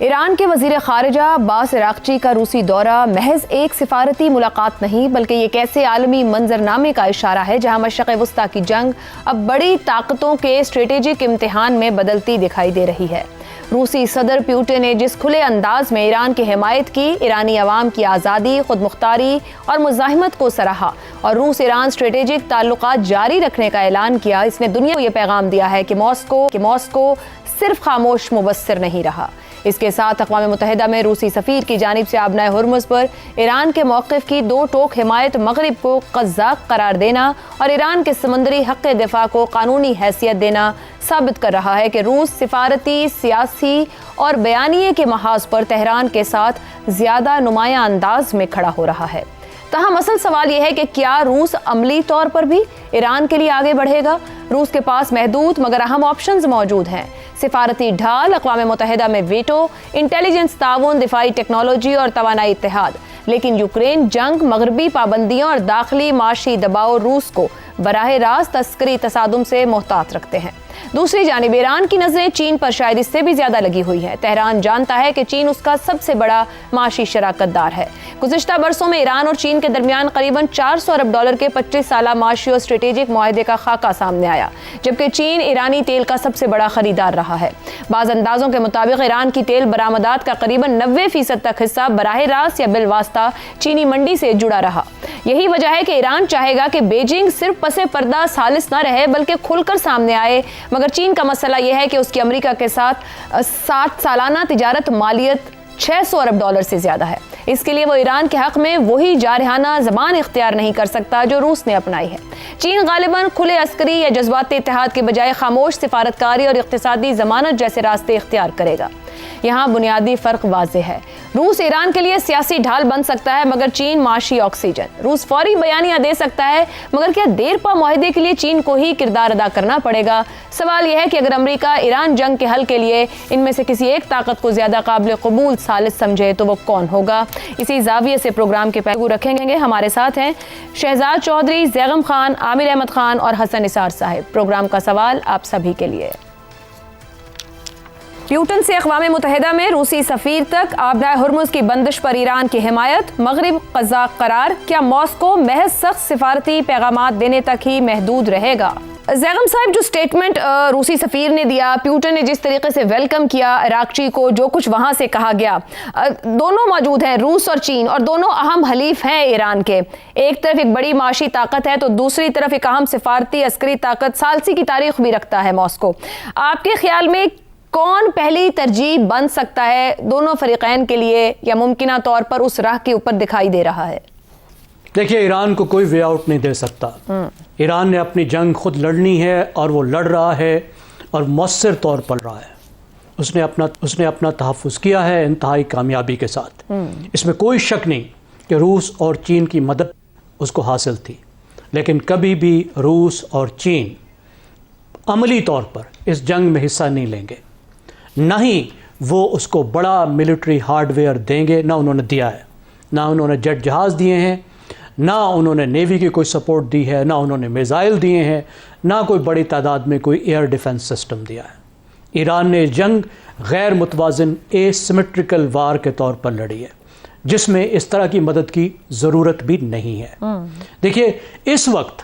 ایران کے وزیر خارجہ عباس عراقچی کا روسی دورہ محض ایک سفارتی ملاقات نہیں بلکہ یہ ایسے عالمی منظرنامے کا اشارہ ہے جہاں مشرق وسطیٰ کی جنگ اب بڑی طاقتوں کے اسٹریٹجک امتحان میں بدلتی دکھائی دے رہی ہے۔ روسی صدر پیوٹن نے جس کھلے انداز میں ایران کی حمایت کی، ایرانی عوام کی آزادی، خود مختاری اور مزاحمت کو سراہا اور روس ایران اسٹریٹجک تعلقات جاری رکھنے کا اعلان کیا، اس نے دنیا کو یہ پیغام دیا ہے کہ ماسکو صرف خاموش مبصر نہیں رہا۔ اس کے ساتھ اقوام متحدہ میں روسی سفیر کی جانب سے آبنائے ہرمز پر ایران کے موقف کی دو ٹوک حمایت مغرب کو قزاق قرار دینا اور ایران کے سمندری حق دفاع کو قانونی حیثیت دینا ثابت کر رہا ہے کہ روس سفارتی، سیاسی اور بیانیے کے محاذ پر تہران کے ساتھ زیادہ نمایاں انداز میں کھڑا ہو رہا ہے۔ تاہم اصل سوال یہ ہے کہ کیا روس عملی طور پر بھی ایران کے لیے آگے بڑھے گا؟ روس کے پاس محدود مگر اہم آپشنز موجود ہیں: سفارتی ڈھال، اقوام متحدہ میں ویٹو، انٹیلیجنس تعاون، دفاعی ٹیکنالوجی اور توانائی اتحاد۔ لیکن یوکرین جنگ، مغربی پابندیاں اور داخلی معاشی دباؤ روس کو براہ راست عسکری تصادم سے محتاط رکھتے ہیں۔ دوسری جانب ایران کی نظریں چین پر شاید اس سے بھی زیادہ لگی ہوئی ہیں۔ تہران جانتا ہے کہ چین اس کا سب سے بڑا معاشی شراکت دار ہے۔ گزشتہ برسوں میں ایران اور چین کے درمیان قریباً $400 ارب کے 25 سالہ معاشی اور اسٹریٹجک معاہدے کا خاکہ سامنے آیا، جبکہ چین ایرانی تیل کا سب سے بڑا خریدار رہا ہے۔ بعض اندازوں کے مطابق ایران کی تیل برآمدات کا قریباً 90% تک حصہ براہ راست یا بالواسطہ چینی منڈی سے جڑا رہا۔ یہی وجہ ہے کہ ایران چاہے گا کہ بیجنگ صرف پس پردہ ثالث نہ رہے بلکہ کھل کر سامنے آئے، مگر چین کا مسئلہ یہ ہے کہ اس کی امریکہ کے ساتھ 60 سالانہ تجارت مالیت $600 ارب سے زیادہ ہے۔ اس کے لیے وہ ایران کے حق میں وہی جارحانہ زبان اختیار نہیں کر سکتا جو روس نے اپنائی ہے۔ چین غالباً کھلے عسکری یا جذباتی اتحاد کے بجائے خاموش سفارتکاری اور اقتصادی ضمانت جیسے راستے اختیار کرے گا۔ یہاں بنیادی فرق واضح ہے۔ روس ایران کے لیے سیاسی ڈھال بن سکتا ہے مگر چین معاشی آکسیجن۔ روس فوری بیانیہ دے سکتا ہے مگر کیا دیر پا معاہدے کے لیے چین کو ہی کردار ادا کرنا پڑے گا؟ سوال یہ ہے کہ اگر امریکہ ایران جنگ کے حل کے لیے ان میں سے کسی ایک طاقت کو زیادہ قابل قبول ثالث سمجھے تو وہ کون ہوگا؟ اسی زاویے سے پروگرام کے پہلو رکھیں گے۔ ہمارے ساتھ ہیں شہزاد چودھری، زیغم خان، عامر احمد خان اور حسن نثار صاحب۔ پروگرام کا سوال آپ سبھی کے لیے۔ پیوٹن سے اقوام متحدہ میں روسی سفیر تک، آبنائے ہرمز کی بندش پر ایران کی حمایت، مغرب قزاق قرار، کیا ماسکو محض سخت سفارتی پیغامات دینے تک ہی محدود رہے گا؟ زیغم صاحب، جو سٹیٹمنٹ روسی سفیر نے دیا، پیوٹن نے جس طریقے سے ویلکم کیا عراقچی کو، جو کچھ وہاں سے کہا گیا، دونوں موجود ہیں، روس اور چین، اور دونوں اہم حلیف ہیں ایران کے۔ ایک طرف ایک بڑی معاشی طاقت ہے تو دوسری طرف ایک اہم سفارتی عسکری طاقت، ثالثی کی تاریخ بھی رکھتا ہے ماسکو۔ آپ کے خیال میں کون پہلی ترجیح بن سکتا ہے دونوں فریقین کے لیے، یا ممکنہ طور پر اس راہ کے اوپر دکھائی دے رہا ہے؟ دیکھیے، ایران کو کوئی وے آؤٹ نہیں دے سکتا۔ ایران نے اپنی جنگ خود لڑنی ہے اور وہ لڑ رہا ہے اور مؤثر طور پر رہا ہے۔ اس نے اپنا تحفظ کیا ہے انتہائی کامیابی کے ساتھ۔ اس میں کوئی شک نہیں کہ روس اور چین کی مدد اس کو حاصل تھی، لیکن کبھی بھی روس اور چین عملی طور پر اس جنگ میں حصہ نہیں لیں گے، نہ ہی وہ اس کو بڑا ملٹری ہارڈ ویئر دیں گے۔ نہ انہوں نے دیا ہے، نہ انہوں نے جیٹ جہاز دیے ہیں، نہ انہوں نے نیوی کی کوئی سپورٹ دی ہے، نہ انہوں نے میزائل دیے ہیں، نہ کوئی بڑی تعداد میں کوئی ایئر ڈیفنس سسٹم دیا ہے۔ ایران نے جنگ غیر متوازن ایسیمیٹریکل وار کے طور پر لڑی ہے، جس میں اس طرح کی مدد کی ضرورت بھی نہیں ہے۔ دیکھیے، اس وقت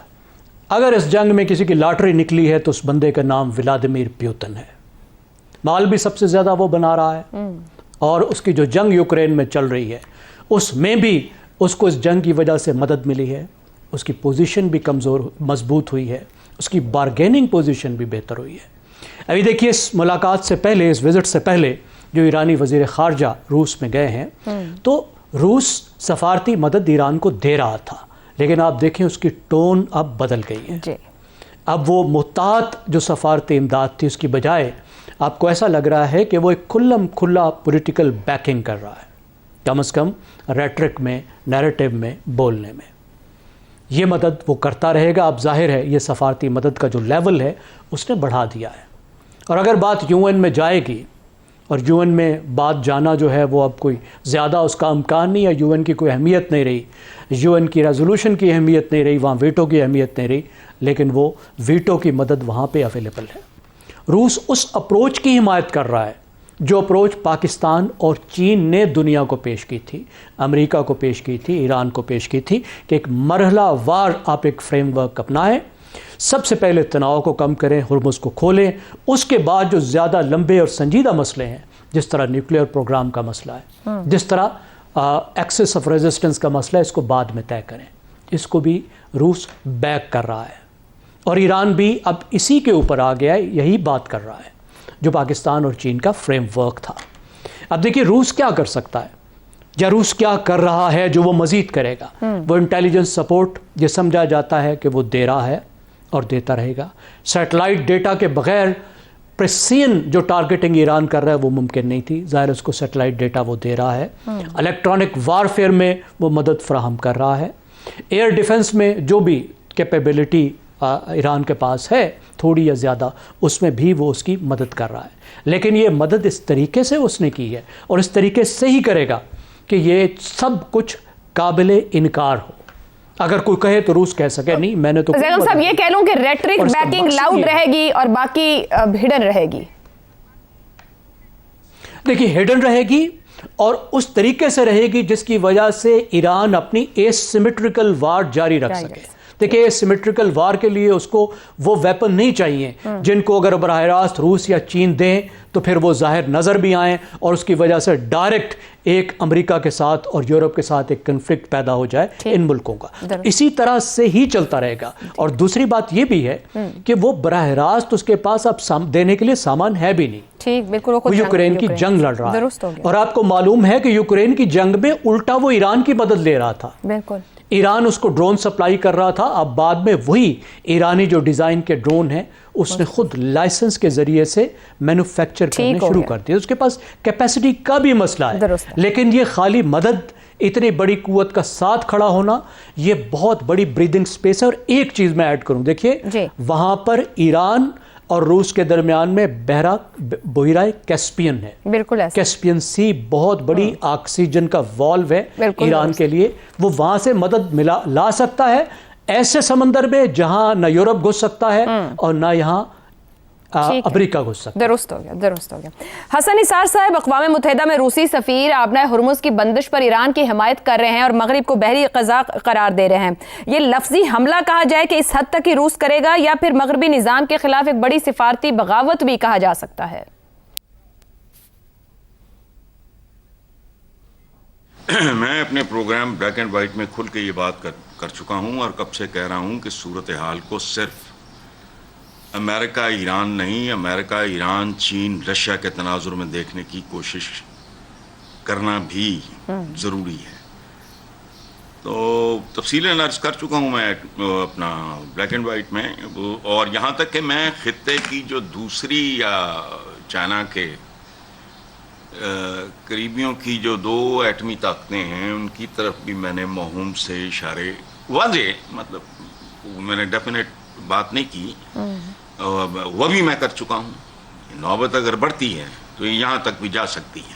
اگر اس جنگ میں کسی کی لاٹری نکلی ہے تو اس بندے کا نام ولادیمیر پیوٹن ہے۔ مال بھی سب سے زیادہ وہ بنا رہا ہے، اور اس کی جو جنگ یوکرین میں چل رہی ہے اس میں بھی اس کو اس جنگ کی وجہ سے مدد ملی ہے۔ اس کی پوزیشن بھی مضبوط ہوئی ہے، اس کی بارگیننگ پوزیشن بھی بہتر ہوئی ہے۔ ابھی دیکھیے، اس ملاقات سے پہلے، اس وزٹ سے پہلے جو ایرانی وزیر خارجہ روس میں گئے ہیں، تو روس سفارتی مدد ایران کو دے رہا تھا، لیکن آپ دیکھیں اس کی ٹون اب بدل گئی ہے۔ اب وہ محتاط جو سفارتی امداد تھی، اس کی بجائے آپ کو ایسا لگ رہا ہے کہ وہ ایک کھلا پولیٹیکل بیکنگ کر رہا ہے، کم از کم ریٹرک میں، نیریٹو میں، بولنے میں۔ یہ مدد وہ کرتا رہے گا۔ اب ظاہر ہے یہ سفارتی مدد کا جو لیول ہے اس نے بڑھا دیا ہے، اور اگر بات یو این میں جائے گی، اور یو این میں بات جانا جو ہے وہ اب کوئی زیادہ اس کا امکان نہیں ہے، یو این کی کوئی اہمیت نہیں رہی، یو این کی ریزولوشن کی اہمیت نہیں رہی، وہاں ویٹو کی اہمیت نہیں رہی، لیکن وہ ویٹو کی مدد وہاں پہ اویلیبل ہے۔ روس اس اپروچ کی حمایت کر رہا ہے جو اپروچ پاکستان اور چین نے دنیا کو پیش کی تھی، امریکہ کو پیش کی تھی، ایران کو پیش کی تھی کہ ایک مرحلہ وار آپ ایک فریم ورک اپنائیں، سب سے پہلے تناؤ کو کم کریں، ہرمز کو کھولیں، اس کے بعد جو زیادہ لمبے اور سنجیدہ مسئلے ہیں جس طرح نیوکلیئر پروگرام کا مسئلہ ہے، جس طرح ایکسس آف ریزسٹنس کا مسئلہ ہے، اس کو بعد میں طے کریں۔ اس کو بھی روس بیک کر رہا ہے اور ایران بھی اب اسی کے اوپر آ گیا ہے، یہی بات کر رہا ہے جو پاکستان اور چین کا فریم ورک تھا۔ اب دیکھیے روس کیا کر سکتا ہے یا روس کیا کر رہا ہے جو وہ مزید کرے گا۔ وہ انٹیلیجنس سپورٹ یہ سمجھا جاتا ہے کہ وہ دے رہا ہے اور دیتا رہے گا۔ سیٹلائٹ ڈیٹا کے بغیر پریسین جو ٹارگیٹنگ ایران کر رہا ہے وہ ممکن نہیں تھی، ظاہر اس کو سیٹلائٹ ڈیٹا وہ دے رہا ہے۔ الیکٹرانک وارفیئر میں وہ مدد فراہم کر رہا ہے۔ ایئر ڈیفنس میں جو بھی کیپیبلٹی ایران کے پاس ہے تھوڑی یا زیادہ، اس میں بھی وہ اس کی مدد کر رہا ہے، لیکن یہ مدد اس طریقے سے اس نے کی ہے اور اس طریقے سے ہی کرے گا کہ یہ سب کچھ قابل انکار ہو۔ اگر کوئی کہے تو روس کہہ سکے نہیں میں نے تو زیغل صاحب یہ کہہ لوں کہ ریٹرک بیکنگ لاؤڈ رہے گی اور باقی ہڈن رہے گی۔ دیکھیے ہڈن رہے گی اور اس طریقے سے رہے گی جس کی وجہ سے ایران اپنی ایسیمیٹریکل وار جاری رکھ سکے۔ دیکھیں سیمیٹریکل وار کے لیے اس کو وہ ویپن نہیں چاہیے جن کو اگر براہ راست روس یا چین دیں تو پھر وہ ظاہر نظر بھی آئیں اور اس کی وجہ سے ڈائریکٹ ایک امریکہ کے ساتھ اور یورپ کے ساتھ ایک کنفلکٹ پیدا ہو جائے ان ملکوں کا۔ اسی طرح سے ہی چلتا رہے گا۔ اور دوسری بات یہ بھی ہے کہ وہ براہ راست اس کے پاس اب دینے کے لیے سامان ہے بھی نہیں۔ ٹھیک بالکل، وہ یوکرین کی جنگ لڑ رہا ہے اور آپ کو معلوم ہے کہ یوکرین کی جنگ میں الٹا وہ ایران کی مدد لے رہا تھا۔ بالکل ایران اس کو ڈرون سپلائی کر رہا تھا، اب بعد میں وہی ایرانی جو ڈیزائن کے ڈرون ہیں اس نے خود لائسنس کے ذریعے سے مینوفیکچر کرنے شروع کر دیا۔ اس کے پاس کیپیسٹی کا بھی مسئلہ ہے، لیکن یہ خالی مدد، اتنی بڑی قوت کا ساتھ کھڑا ہونا یہ بہت بڑی بریدنگ سپیس ہے۔ اور ایک چیز میں ایڈ کروں، دیکھیے وہاں پر ایران اور روس کے درمیان میں بحیرہ کیسپین ہے، بالکل ایسا کیسپین سی بہت بڑی آکسیجن کا والو ہے ایران کے لیے، وہ وہاں سے مدد لا سکتا ہے ایسے سمندر میں جہاں نہ یورپ گھس سکتا ہے اور نہ یہاں امریکہ گھس سکتا ہے۔ درست ہو گیا، درست ہو گیا۔ حسن نثار صاحب، اقوام متحدہ میں روسی سفیر آبنائے ہرمز کی بندش پر ایران کی حمایت کر رہے ہیں اور مغرب کو بحری قزاق قرار دے رہے ہیں۔ یہ لفظی حملہ کہا جائے کہ اس حد تک ہی روس کرے گا یا پھر مغربی نظام کے خلاف ایک بڑی سفارتی بغاوت بھی کہا جا سکتا ہے؟ میں اپنے پروگرام بلیک اینڈ وائٹ میں کھل کے یہ بات کر چکا ہوں اور کب سے کہہ رہا ہوں کہ صورتحال کو صرف امریکہ ایران نہیں، امریکہ ایران چین رشیا کے تناظر میں دیکھنے کی کوشش کرنا بھی ضروری ہے۔ تو تفصیلیں عرض کر چکا ہوں میں اپنا بلیک اینڈ وائٹ میں، اور یہاں تک کہ میں خطے کی جو دوسری چائنا کے قریبیوں کی جو دو ایٹمی طاقتیں ہیں ان کی طرف بھی میں نے موہوم سے اشارے واضح، مطلب میں نے ڈیفینیٹ بات نہیں کی، وہ بھی میں کر چکا ہوں۔ نوبت اگر بڑھتی ہے تو یہاں تک بھی جا سکتی ہے۔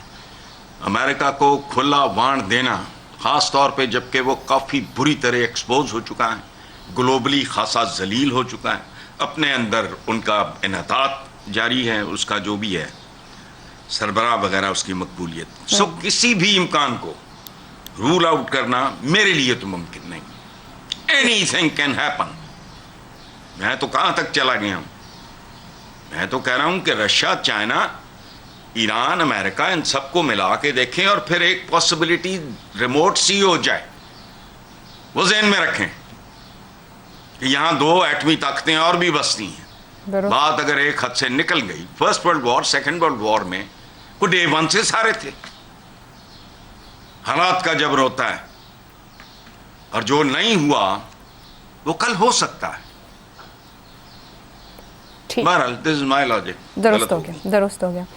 امریکہ کو کھلا وانٹ دینا، خاص طور پہ جبکہ وہ کافی بری طرح ایکسپوز ہو چکا ہے، گلوبلی خاصا ذلیل ہو چکا ہے، اپنے اندر ان کا انحطاط جاری ہے، اس کا جو بھی ہے سربراہ وغیرہ اس کی مقبولیت، سو کسی بھی امکان کو رول آؤٹ کرنا میرے لیے تو ممکن نہیں۔ Any thing can happen. میں تو کہاں تک چلا گیا ہوں؟ میں تو کہہ رہا ہوں کہ رشیا، چائنا، ایران، امریکہ، ان سب کو ملا کے دیکھیں اور پھر ایک پاسبلٹی ریموٹ سی ہو جائے، وہ ذہن میں رکھیں کہ یہاں دو ایٹمی طاقتیں اور بھی بستی ہیں۔ بات اگر ایک حد سے نکل گئی، first world war, second world war میں وہ ڈے ون سے سارے تھے۔ حالات کا جبر ہوتا ہے اور جو نہیں ہوا وہ کل ہو سکتا ہے۔ بہرحال دس از مائی لاجک۔ درست ہو گیا، درست ہو گیا۔